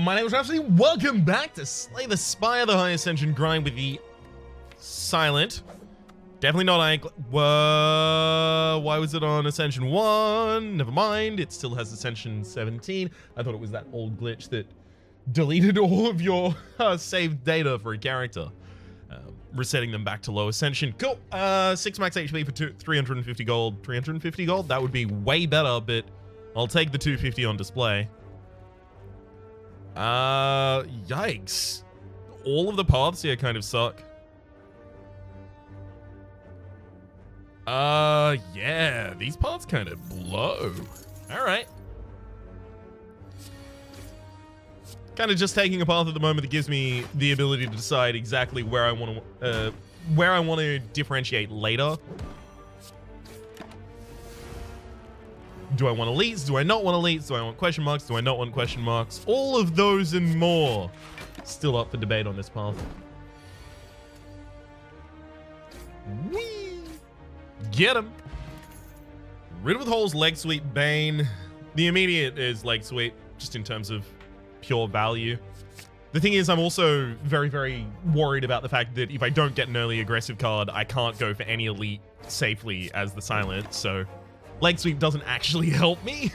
My name is Rhapsody. Welcome back to Slay the Spire, the high Ascension grind with the silent. Definitely not why was it on Ascension 1? Never mind. It still has Ascension 17. I thought it was that old glitch that deleted all of your saved data for a character. Resetting them back to low Ascension. Cool. 6 max HP for 350 gold. 350 gold? That would be way better, but I'll take the 250 on display. Yikes. All of the paths here kind of suck. Yeah, these paths kind of blow. Alright. Kind of just taking a path at the moment that gives me the ability to decide exactly where I want to differentiate later. Do I want elites? Do I not want elites? Do I want question marks? Do I not want question marks? All of those and more still up for debate on this path. Whee! Get him! Rid with holes, leg sweep, Bane. The immediate is leg sweep, just in terms of pure value. The thing is, I'm also very, very worried about the fact that if I don't get an early aggressive card, I can't go for any elite safely as the silent, so leg sweep doesn't actually help me.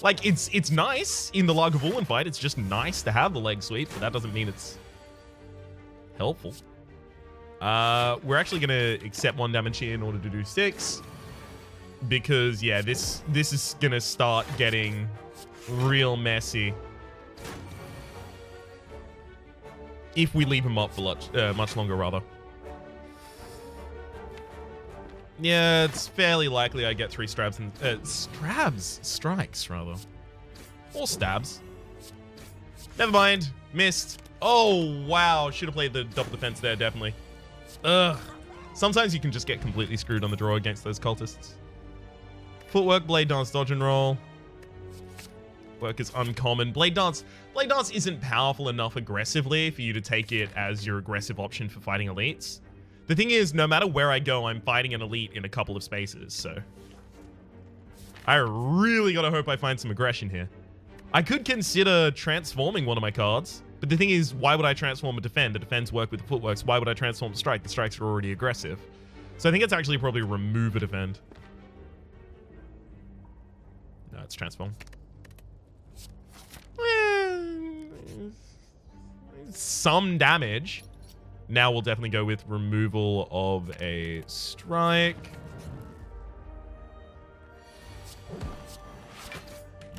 Like, it's nice in the Lagavulin fight. It's just nice to have the leg sweep, but that doesn't mean it's helpful. We're actually going to accept 1 damage here in order to do 6. Because, yeah, this is going to start getting real messy if we leave him up for much longer, rather. Yeah, it's fairly likely I get 3 strabs and strikes rather, or stabs. Never mind, missed. Oh wow, should have played the double defense there, definitely. Ugh. Sometimes you can just get completely screwed on the draw against those cultists. Footwork, blade dance, dodge and roll. Work is uncommon. Blade dance isn't powerful enough aggressively for you to take it as your aggressive option for fighting elites. The thing is, no matter where I go, I'm fighting an elite in a couple of spaces, so I really gotta hope I find some aggression here. I could consider transforming one of my cards, but the thing is, why would I transform a defend? The defends work with the footworks. Why would I transform a strike? The strikes are already aggressive. So I think it's actually probably remove a defend. No, it's transform. Some damage. Now we'll definitely go with removal of a strike.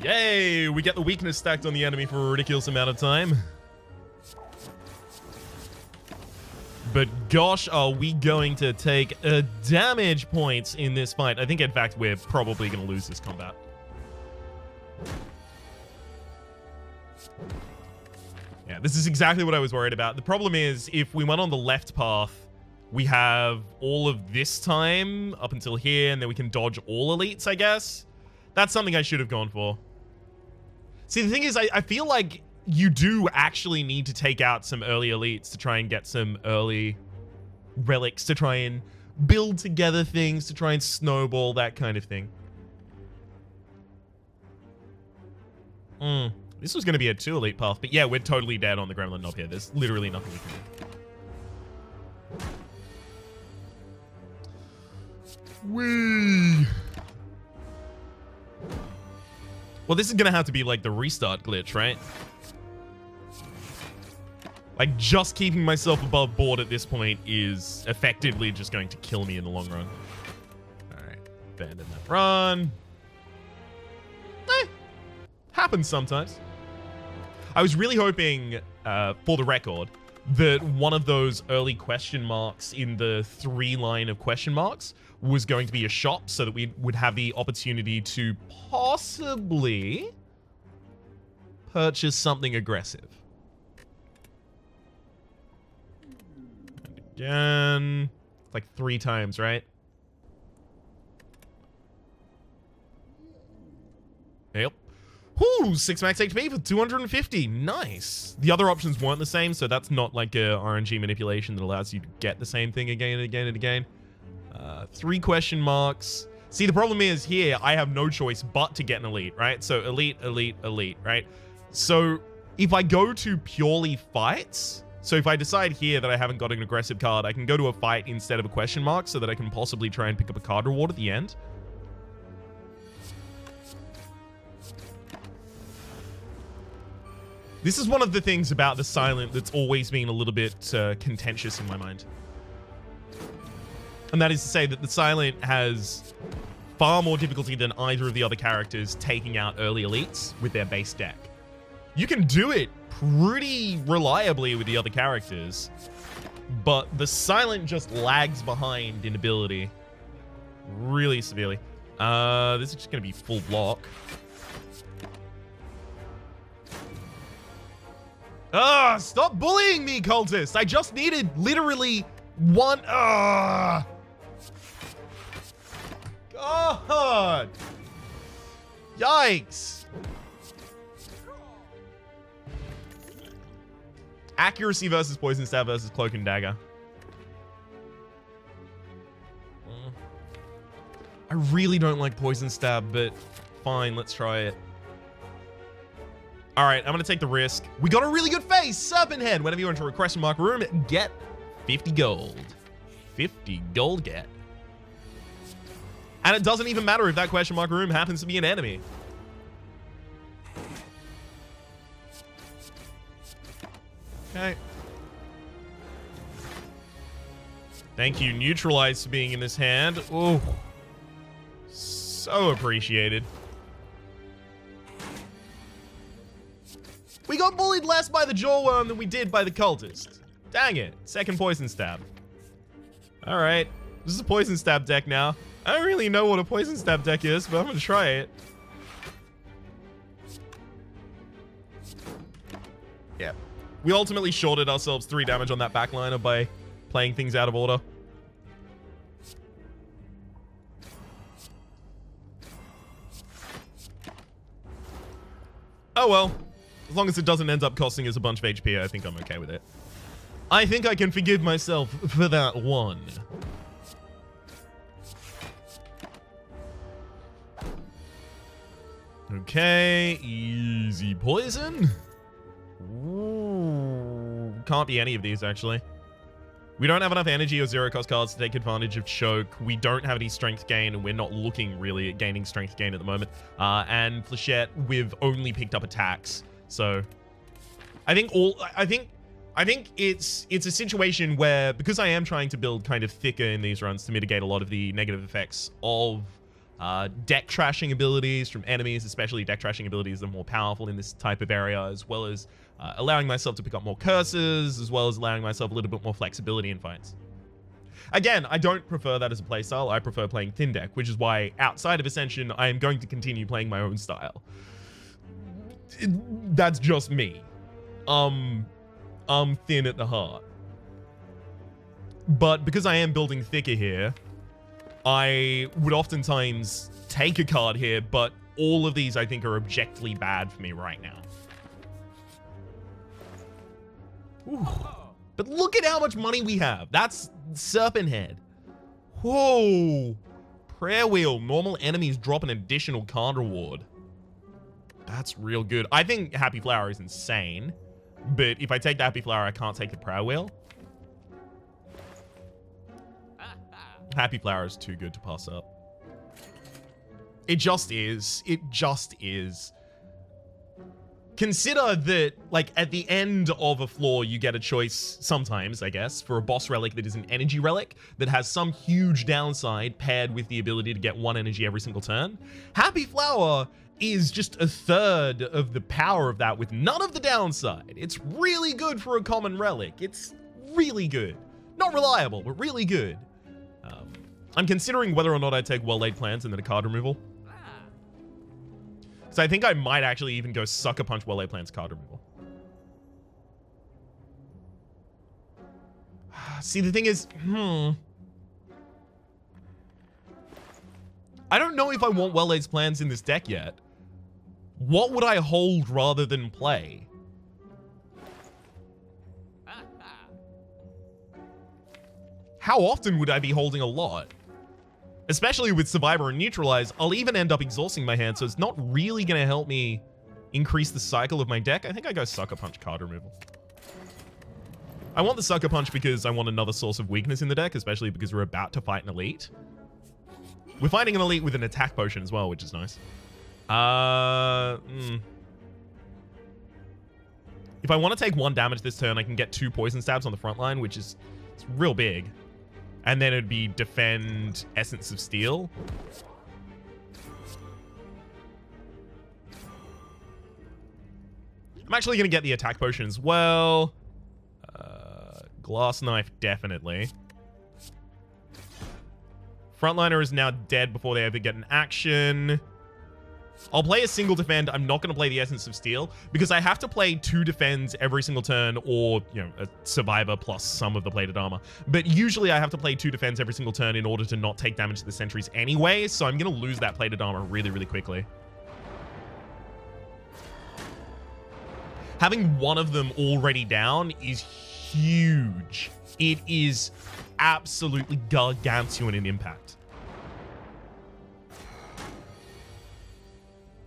Yay! We get the weakness stacked on the enemy for a ridiculous amount of time. But gosh, are we going to take damage points in this fight? I think, in fact, we're probably going to lose this combat. Yeah, this is exactly what I was worried about. The problem is, if we went on the left path, we have all of this time up until here, and then we can dodge all elites, I guess. That's something I should have gone for. See, the thing is, I feel like you do actually need to take out some early elites to try and get some early relics, to try and build together things, to try and snowball, that kind of thing. This was going to be a 2 elite path, but yeah, we're totally dead on the Gremlin Knob here. There's literally nothing we can do. Whee! Well, this is going to have to be like the restart glitch, right? Like, just keeping myself above board at this point is effectively just going to kill me in the long run. Alright, abandon that run. Happens sometimes. I was really hoping, for the record, that one of those early question marks in the 3 line of question marks was going to be a shop, so that we would have the opportunity to possibly purchase something aggressive. And again, like 3 times, right? Yep. Whoo, 6 max HP for 250. Nice. The other options weren't the same, so that's not like a RNG manipulation that allows you to get the same thing again and again and again. 3 question marks. See, the problem is here, I have no choice but to get an elite, right? So elite, elite, elite, right? So if I go to purely fights, so if I decide here that I haven't got an aggressive card, I can go to a fight instead of a question mark so that I can possibly try and pick up a card reward at the end. This is one of the things about the Silent that's always been a little bit contentious in my mind. And that is to say that the Silent has far more difficulty than either of the other characters taking out early elites with their base deck. You can do it pretty reliably with the other characters, but the Silent just lags behind in ability really severely. This is just going to be full block. Ah, stop bullying me, cultist! I just needed literally one. Ah! God! Yikes! Accuracy versus Poison Stab versus Cloak and Dagger. I really don't like Poison Stab, but fine, let's try it. All right, I'm gonna take the risk. We got a really good face, Serpent Head. Whenever you enter a question mark room, get 50 gold. 50 gold get. And it doesn't even matter if that question mark room happens to be an enemy. Okay. Thank you, Neutralize, for being in this hand. Oh, so appreciated. We got bullied less by the Jawworm than we did by the Cultist. Dang it. Second Poison Stab. Alright. This is a Poison Stab deck now. I don't really know what a Poison Stab deck is, but I'm gonna try it. Yeah. We ultimately shorted ourselves 3 damage on that backliner by playing things out of order. Oh well. As long as it doesn't end up costing us a bunch of HP, I think I'm okay with it. I think I can forgive myself for that one. Okay, easy poison. Ooh, can't be any of these, actually. We don't have enough energy or zero cost cards to take advantage of choke. We don't have any strength gain, and we're not looking really at gaining strength gain at the moment. And Flechette, we've only picked up attacks. So I think it's a situation where, because I am trying to build kind of thicker in these runs to mitigate a lot of the negative effects of deck trashing abilities from enemies, especially deck trashing abilities that are more powerful in this type of area, as well as allowing myself to pick up more curses, as well as allowing myself a little bit more flexibility in fights. Again, I don't prefer that as a playstyle. I prefer playing thin deck, which is why outside of Ascension, I am going to continue playing my own style. That's just me. I'm thin at the heart. But because I am building thicker here, I would oftentimes take a card here, but all of these I think are objectively bad for me right now. Ooh. But look at how much money we have. That's Serpent Head. Whoa. Prayer Wheel. Normal enemies drop an additional card reward. That's real good. I think Happy Flower is insane. But if I take the Happy Flower, I can't take the Prayer Wheel. Happy Flower is too good to pass up. It just is. It just is. Consider that, like, at the end of a floor, you get a choice sometimes, I guess, for a boss relic that is an energy relic that has some huge downside paired with the ability to get 1 energy every single turn. Happy Flower is just a third of the power of that with none of the downside. It's really good for a common relic. It's really good. Not reliable, but really good. I'm considering whether or not I take well-laid plans and then a card removal. So I think I might actually even go Sucker Punch well-laid plans card removal. See, the thing is, I don't know if I want well-laid plans in this deck yet. What would I hold rather than play? How often would I be holding a lot? Especially with Survivor and Neutralize, I'll even end up exhausting my hand, so it's not really going to help me increase the cycle of my deck. I think I go Sucker Punch card removal. I want the Sucker Punch because I want another source of weakness in the deck, especially because we're about to fight an elite. We're fighting an elite with an attack potion as well, which is nice. If I want to take 1 damage this turn, I can get 2 poison stabs on the front line, which is it's real big. And then it'd be defend Essence of Steel. I'm actually going to get the attack potion as well. Glass Knife, definitely. Frontliner is now dead before they ever get an action. I'll play a single defend. I'm not going to play the Essence of Steel because I have to play 2 defends every single turn, or, you know, a survivor plus some of the plated armor. But usually I have to play 2 defends every single turn in order to not take damage to the sentries anyway, so I'm going to lose that plated armor really, really quickly. Having one of them already down is huge. It is absolutely gargantuan in impact.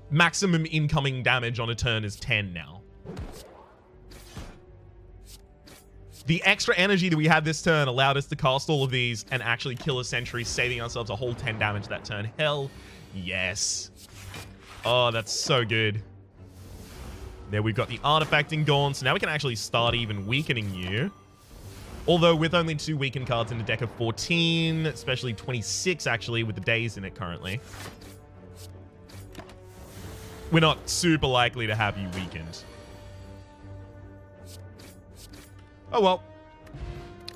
Maximum incoming damage on a turn is 10 now. The extra energy that we had this turn allowed us to cast all of these and actually kill a sentry, saving ourselves a whole 10 damage that turn. Hell yes. Oh, that's so good. There we've got the artifacting gone, so now we can actually start even weakening you. Although with only 2 weakened cards in a deck of 14, especially 26 actually, with the days in it currently, we're not super likely to have you weakened. Oh well.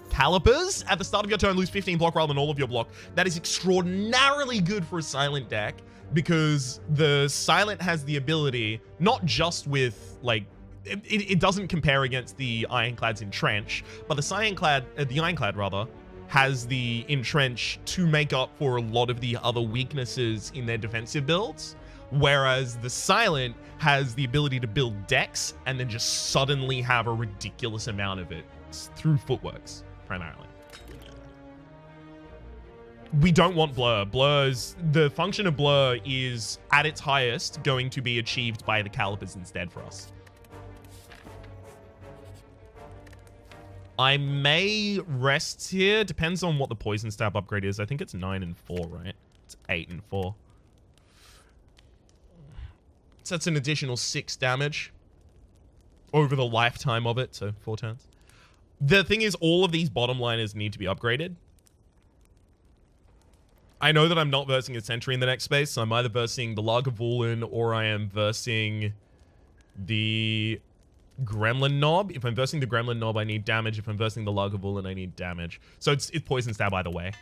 Calipers. At the start of your turn, lose 15 block rather than all of your block. That is extraordinarily good for a silent deck, because the silent has the ability, not just with, like, it doesn't compare against the Ironclad's Entrench, but the Ironclad rather, has the Entrench to make up for a lot of the other weaknesses in their defensive builds. Whereas the Silent has the ability to build decks and then just suddenly have a ridiculous amount of it through footworks, primarily. We don't want Blur. The function of Blur is, at its highest, going to be achieved by the Calipers instead for us. I may rest here. Depends on what the Poison Stab upgrade is. I think it's 9 and 4, right? It's 8 and 4. So that's an additional 6 damage over the lifetime of it, so 4 turns. The thing is, all of these bottom liners need to be upgraded. I know that I'm not versing a sentry in the next space, so I'm either versing the Lagavulin or I am versing the Gremlin Knob. If I'm versing the Gremlin Knob, I need damage. If I'm versing the Lagavulin, I need damage. So it's Poison Stab either way.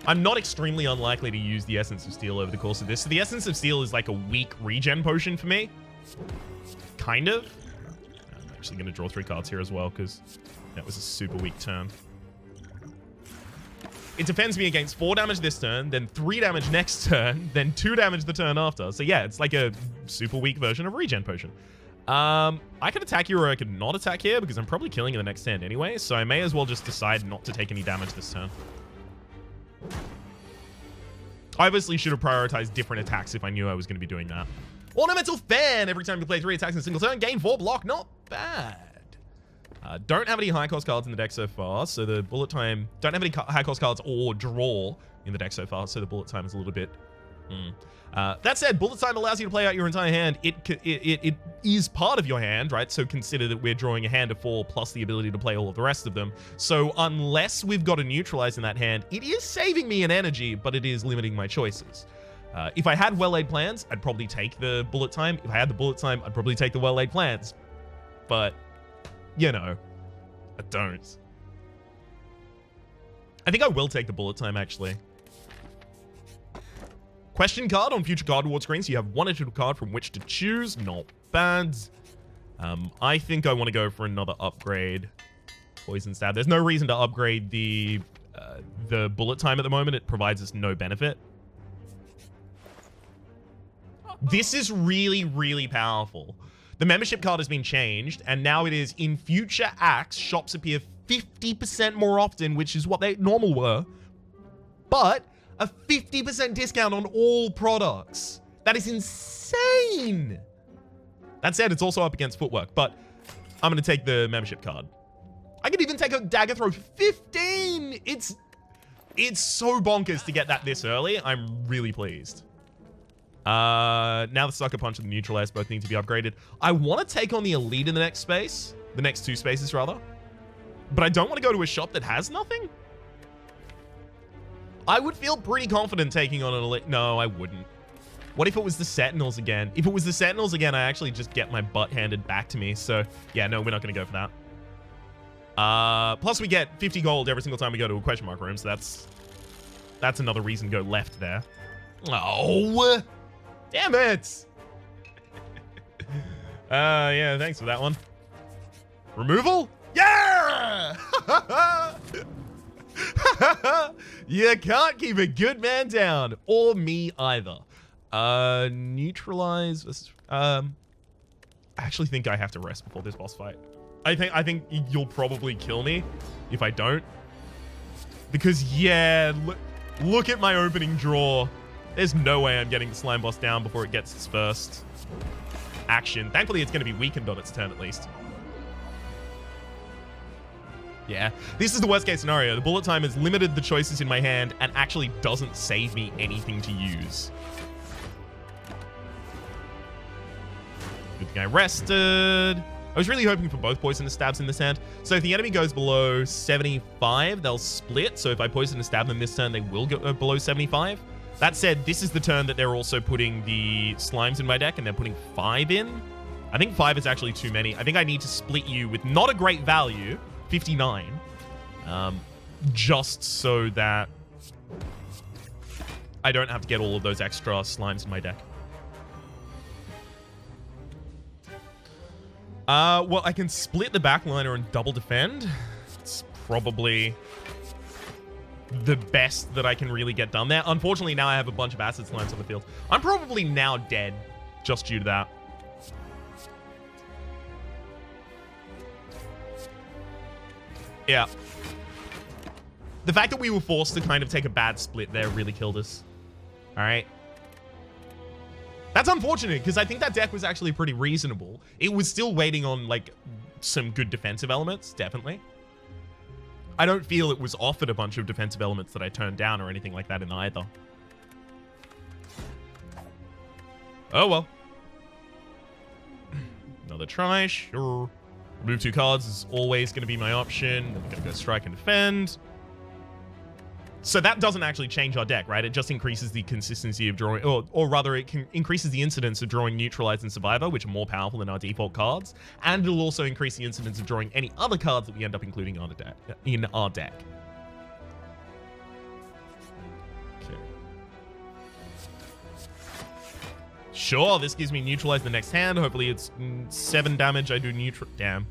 I'm not extremely unlikely to use the Essence of Steel over the course of this. So the Essence of Steel is like a weak regen potion for me. Kind of. I'm actually going to draw 3 cards here as well, because that was a super weak turn. It defends me against 4 damage this turn, then 3 damage next turn, then 2 damage the turn after. So yeah, it's like a super weak version of regen potion. I could attack here or I could not attack here, because I'm probably killing in the next turn anyway. So I may as well just decide not to take any damage this turn. I obviously should have prioritized different attacks if I knew I was going to be doing that. Ornamental Fan. Every time you play 3 attacks in a single turn, gain 4 block. Not bad. Don't have any high cost cards in the deck so far, so the bullet time... Don't have any high cost cards or draw in the deck so far, so the bullet time is a little bit... That said, bullet time allows you to play out your entire hand. It is part of your hand, right? So consider that we're drawing a hand of 4 plus the ability to play all of the rest of them. So unless we've got a neutralize in that hand, it is saving me an energy, but it is limiting my choices. If I had well-laid plans, I'd probably take the bullet time. If I had the bullet time, I'd probably take the well-laid plans. But, you know, I don't. I think I will take the bullet time, actually. Question card on future card reward screens. So you have 1 additional card from which to choose. Not bad. I think I want to go for another upgrade. Poison Stab. There's no reason to upgrade the bullet time at the moment. It provides us no benefit. This is really, really powerful. The membership card has been changed, and now it is in future acts, shops appear 50% more often, which is what they normal were, but a 50% discount on all products. That is insane. That said, it's also up against footwork, but I'm going to take the membership card. I could even take a dagger throw 15. It's so bonkers to get that this early. I'm really pleased. Now the Sucker Punch and the Neutralize both need to be upgraded. I want to take on the Elite in the next space. The next 2 spaces, rather. But I don't want to go to a shop that has nothing. I would feel pretty confident taking on an Elite. No, I wouldn't. What if it was the Sentinels again? If it was the Sentinels again, I actually just get my butt handed back to me. So, yeah, no, we're not going to go for that. Plus, we get 50 gold every single time we go to a question mark room. So that's another reason to go left there. Oh, damn it. Yeah, thanks for that one. Removal? Yeah! You can't keep a good man down, or me either. Neutralize versus, I actually think I have to rest before this boss fight. I think you'll probably kill me if I don't. Because, yeah, look at my opening draw. There's no way I'm getting the slime boss down before it gets its first action. Thankfully, it's going to be weakened on its turn at least. Yeah, this is the worst case scenario. The bullet time has limited the choices in my hand and actually doesn't save me anything to use. Good thing I rested. I was really hoping for both poisonous stabs in this hand. So if the enemy goes below 75, they'll split. So if I poisonous stab them this turn, they will go below 75. That said, this is the turn that they're also putting the slimes in my deck, and they're putting 5 in. I think 5 is actually too many. I think I need to split you with not a great value, 59, just so that I don't have to get all of those extra slimes in my deck. Well, I can split the backliner and double defend. It's probably the best that I can really get done there. Unfortunately, now I have a bunch of acid slimes on the field. I'm probably now dead just due to that. Yeah. The fact that we were forced to kind of take a bad split there really killed us. All right. That's unfortunate, because I think that deck was actually pretty reasonable. It was still waiting on, like, some good defensive elements, definitely. I don't feel it was offered a bunch of defensive elements that I turned down or anything like that in either. Oh, well. Another try, sure. Remove 2 cards is always going to be my option. Then we're going to go strike and defend. So that doesn't actually change our deck, right? It just increases the consistency of drawing, or rather, it increases the incidence of drawing Neutralize and Survivor, which are more powerful than our default cards, and it'll also increase the incidence of drawing any other cards that we end up including in our deck. Okay. Sure, this gives me Neutralize the next hand. Hopefully it's 7 damage. I do neutral. Damn.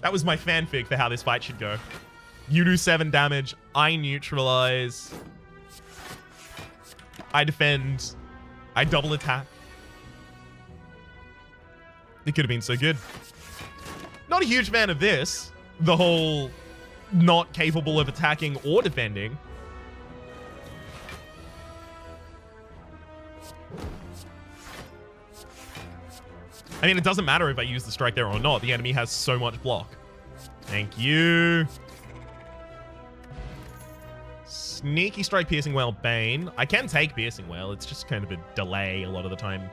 That was my fanfic for how this fight should go. You do 7 damage. I neutralize. I defend. I double attack. It could have been so good. Not a huge fan of this. The whole not capable of attacking or defending. I mean, it doesn't matter if I use the strike there or not. The enemy has so much block. Thank you. Sneaky Strike, Piercing Wail, Bane. I can take Piercing Wail. It's just kind of a delay a lot of the time.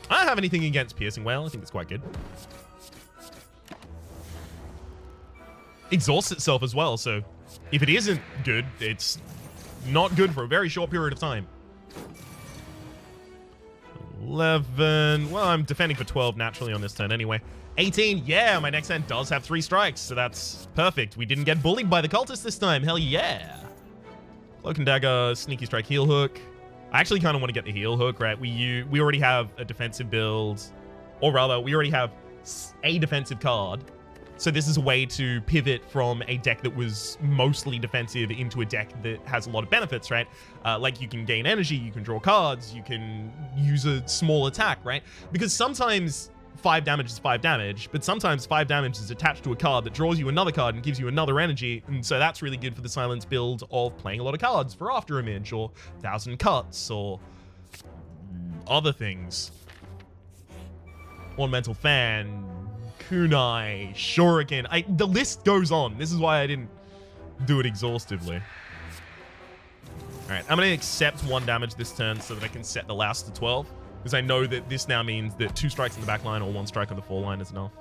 I don't have anything against Piercing Wail. I think it's quite good. Exhausts itself as well, so if it isn't good, it's not good for a very short period of time. 11. Well, I'm defending for 12 naturally on this turn anyway. 18. Yeah, my next hand does have 3 strikes, so that's perfect. We didn't get bullied by the cultists this time. Hell yeah. Cloak and Dagger, Sneaky Strike, Heal Hook. I actually kind of want to get the Heal Hook, right? We already have a defensive build, or rather, we already have a defensive card. So this is a way to pivot from a deck that was mostly defensive into a deck that has a lot of benefits, right? Like you can gain energy, you can draw cards, you can use a small attack, right? Because sometimes 5 damage is 5 damage, but sometimes 5 damage is attached to a card that draws you another card and gives you another energy, and so that's really good for the silence build of playing a lot of cards for After Image or 1,000 Cuts or other things. Ornamental Fan, Kunai, Shuriken. The list goes on. This is why I didn't do it exhaustively. Alright, I'm going to accept 1 damage this turn so that I can set the last to 12. Because I know that this now means that 2 strikes in the back line or 1 strike on the 4 line is enough.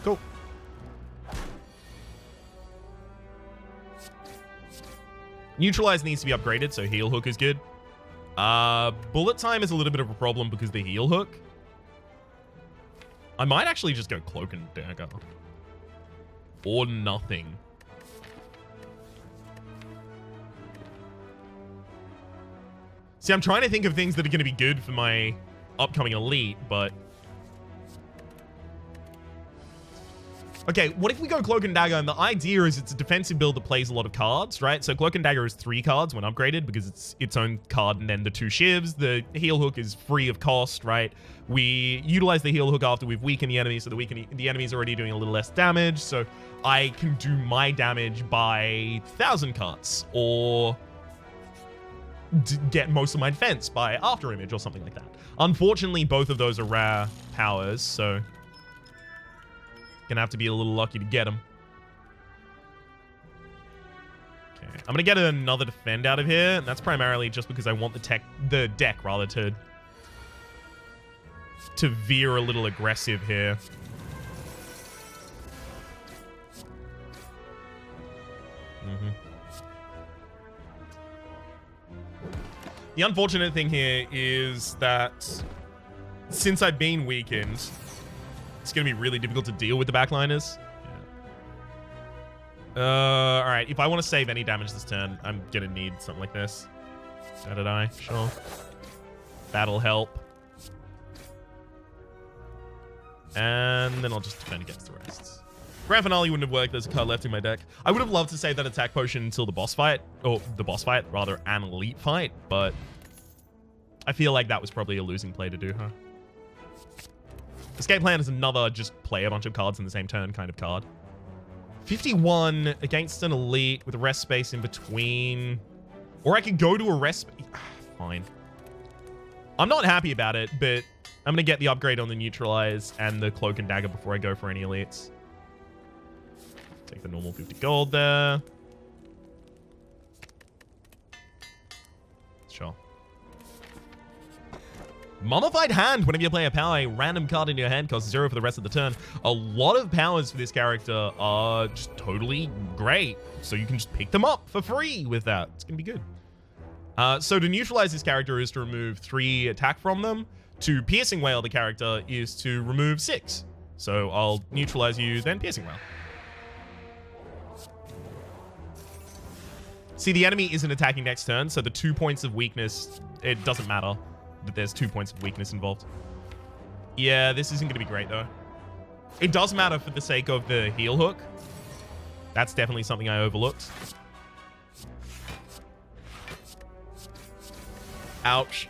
Cool. Neutralize needs to be upgraded, so Heal Hook is good. Bullet Time is a little bit of a problem because the Heal Hook. I might actually just go Cloak and Dagger. Or nothing. See, I'm trying to think of things that are going to be good for my upcoming elite, but... Okay, what if we go Cloak and Dagger? And the idea is it's a defensive build that plays a lot of cards, right? So Cloak and Dagger is 3 cards when upgraded because it's its own card and then the 2 shivs. The Heal Hook is free of cost, right? We utilize the Heal Hook after we've weakened the enemy, so the enemy's already doing a little less damage. So I can do my damage by 1,000 cuts or... get most of my defense by After Image or something like that. Unfortunately, both of those are rare powers, so gonna have to be a little lucky to get them. Okay, I'm gonna get another defend out of here, and that's primarily just because I want the deck rather to veer a little aggressive here. The unfortunate thing here is that since I've been weakened, it's going to be really difficult to deal with the backliners. Yeah. Alright, if I want to save any damage this turn, I'm going to need something like this. How did I? Sure. That'll help. And then I'll just defend against the rest. Grand Finale wouldn't have worked. There's a card left in my deck. I would have loved to save that attack potion until the boss fight. Or the boss fight, rather, an elite fight. But I feel like that was probably a losing play to do, huh? Escape Plan is another just play a bunch of cards in the same turn kind of card. 51 against an elite with a rest space in between. Or I could go to a rest... Fine. I'm not happy about it, but I'm going to get the upgrade on the Neutralize and the Cloak and Dagger before I go for any elites. Take the normal 50 gold there. Sure. Mummified Hand. Whenever you play a power, a random card in your hand costs 0 for the rest of the turn. A lot of powers for this character are just totally great. So you can just pick them up for free with that. It's going to be good. So to neutralize this character is to remove 3 attack from them. To Piercing Wail the character is to remove 6. So I'll neutralize you, then Piercing Wail. See, the enemy isn't attacking next turn, so the 2 points of weakness, it doesn't matter that there's 2 points of weakness involved. Yeah, this isn't going to be great, though. It does matter for the sake of the Heal Hook. That's definitely something I overlooked. Ouch.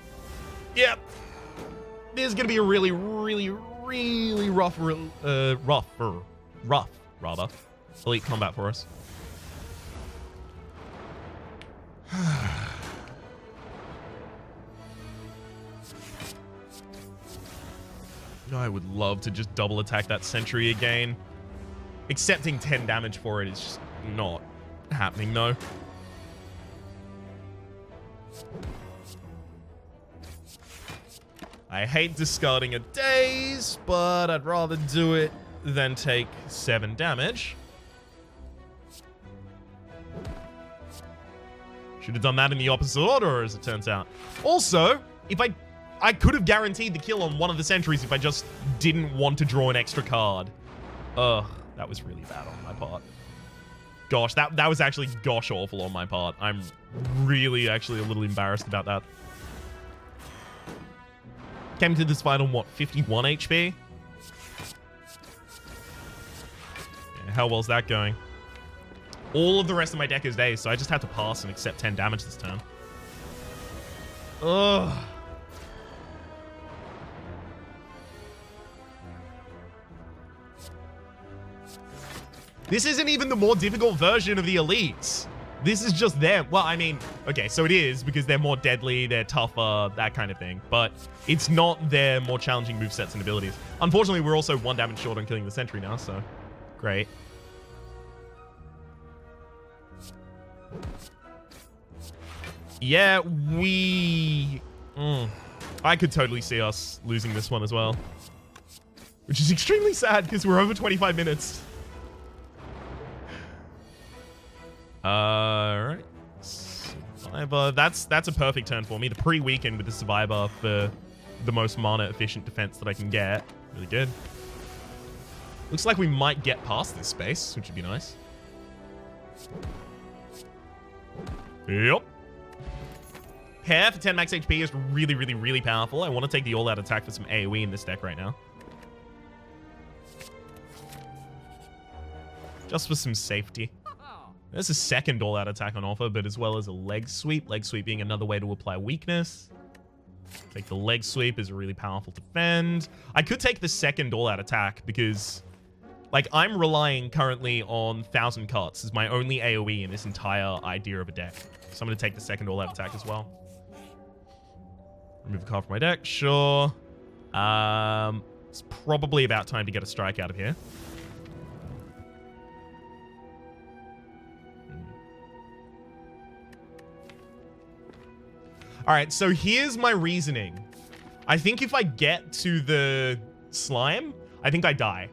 Yep. This is going to be a really, really, really rough, rather, elite combat for us. I would love to just double attack that sentry again. Accepting 10 damage for it is just not happening, though. I hate discarding a daze, but I'd rather do it than take 7 damage. Should have done that in the opposite order, as it turns out. Also, if I could have guaranteed the kill on one of the sentries if I just didn't want to draw an extra card. Ugh, that was really bad on my part. Gosh, that was actually gosh awful on my part. I'm really actually a little embarrassed about that. Came to this fight on, what, 51 HP? Yeah, how well's that going? All of the rest of my deck is dazed, so I just have to pass and accept 10 damage this turn. Ugh. This isn't even the more difficult version of the elites. This is just them. Well, I mean, okay, so it is because they're more deadly, they're tougher, that kind of thing. But it's not their more challenging movesets and abilities. Unfortunately, we're also 1 damage short on killing the sentry now, so great. Yeah, I could totally see us losing this one as well. Which is extremely sad because we're over 25 minutes. Alright. Survivor. That's a perfect turn for me. The pre-weaken with the Survivor for the most mana-efficient defense that I can get. Really good. Looks like we might get past this space, which would be nice. Yep. Hair for 10 max HP is really, really, really powerful. I want to take the all-out attack for some AoE in this deck right now. Just for some safety. There's a second all-out attack on offer, but as well as a leg sweep. Leg sweep being another way to apply weakness. Take the leg sweep is a really powerful defend. I could take the second all-out attack because, like, I'm relying currently on 1,000 cuts as my only AoE in this entire idea of a deck. So I'm going to take the second all-out attack as well. Remove a card from my deck, sure. It's probably about time to get a strike out of here. All right, so here's my reasoning. I think if I get to the slime, I think I die.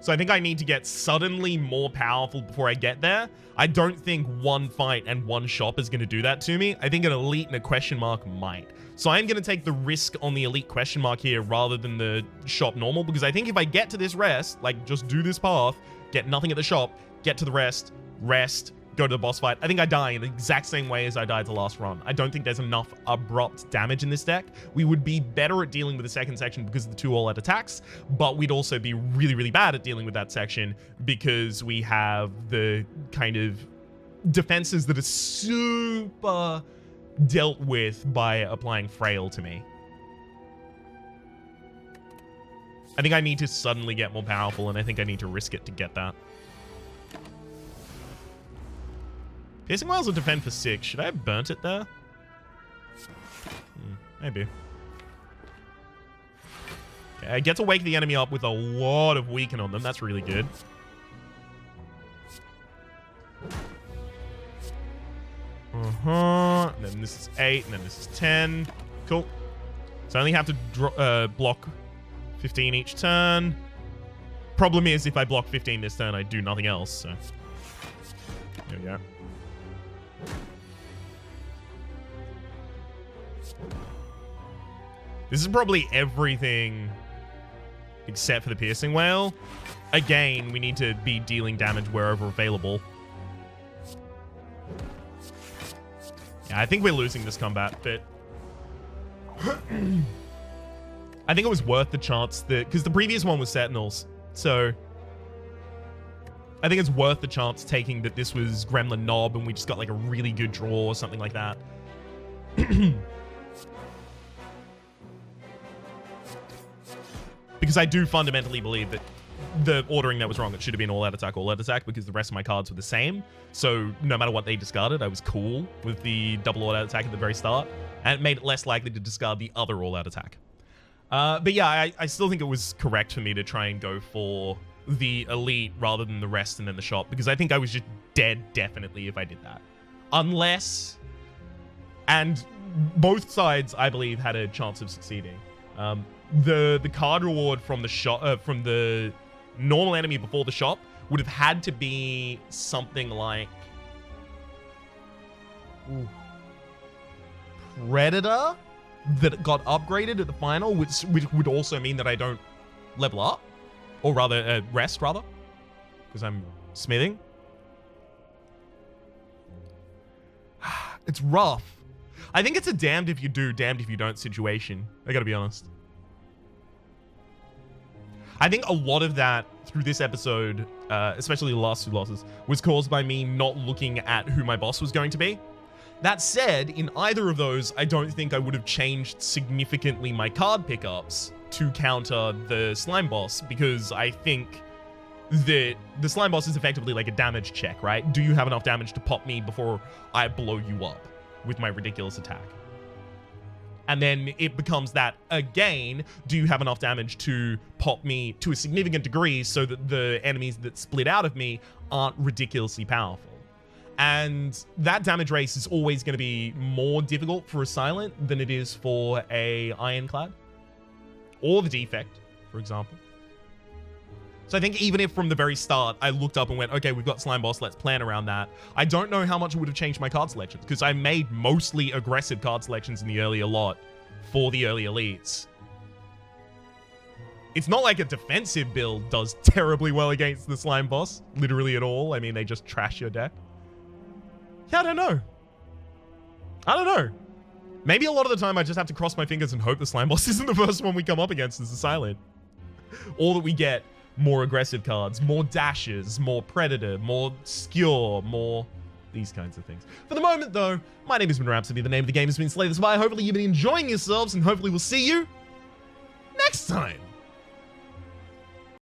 So I think I need to get suddenly more powerful before I get there. I don't think one fight and one shop is going to do that to me. I think an elite and a question mark might. So I'm going to take the risk on the elite question mark here rather than the shop normal, because I think if I get to this rest, like just do this path, get nothing at the shop, get to the rest, go to the boss fight, I think I die in the exact same way as I died the last run. I don't think there's enough abrupt damage in this deck. We would be better at dealing with the second section because of the 2 all-out attacks, but we'd also be really, really bad at dealing with that section because we have the kind of defenses that are super dealt with by applying Frail to me. I think I need to suddenly get more powerful, and I think I need to risk it to get that. Piercing Wiles will defend for 6. Should I have burnt it there? Maybe. Okay, I get to wake the enemy up with a lot of weaken on them. That's really good. And then this is 8, and then this is 10. Cool. So I only have to block 15 each turn. Problem is, if I block 15 this turn, I do nothing else, so... There we go. This is probably everything except for the Piercing Whale. Again, we need to be dealing damage wherever available. Yeah, I think we're losing this combat, but... I think it was worth the chance that... Because the previous one was Sentinels, so... I think it's worth the chance taking that this was Gremlin Knob and we just got like a really good draw or something like that. Because I do fundamentally believe that the ordering that was wrong. It should have been all-out attack, because the rest of my cards were the same. So no matter what they discarded, I was cool with the double all-out attack at the very start. And it made it less likely to discard the other all-out attack. But yeah, I still think it was correct for me to try and go for the elite rather than the rest and then the shop, because I think I was just dead definitely if I did that. Unless... And both sides, I believe, had a chance of succeeding. The card reward from the shop, from the normal enemy before the shop would have had to be something like Predator that got upgraded at the final, which would also mean that I don't level up, or rather rest rather, because I'm smithing. It's rough. I think it's a damned if you do, damned if you don't situation. I gotta be honest. I think a lot of that through this episode, especially the last two losses, was caused by me not looking at who my boss was going to be. That said, in either of those, I don't think I would have changed significantly my card pickups to counter the slime boss, because I think that the slime boss is effectively like a damage check, right? Do you have enough damage to pop me before I blow you up with my ridiculous attack? And then it becomes that again, do you have enough damage to pop me to a significant degree so that the enemies that split out of me aren't ridiculously powerful? And that damage race is always going to be more difficult for a silent than it is for a ironclad or the defect, for example. So I think even if from the very start I looked up and went, okay, we've got slime boss, let's plan around that, I don't know how much it would have changed my card selections, because I made mostly aggressive card selections in the earlier lot for the early elites. It's not like a defensive build does terribly well against the slime boss, literally at all. I mean, they just trash your deck. Yeah, I don't know. Maybe a lot of the time I just have to cross my fingers and hope the slime boss isn't the first one we come up against as a silent. Or that we get more aggressive cards, more dashes, more predator, more skewer, more these kinds of things. For the moment, though, my name has been Rhapsody. The name of the game has been Slay the Spire. Hopefully you've been enjoying yourselves, and hopefully we'll see you next time.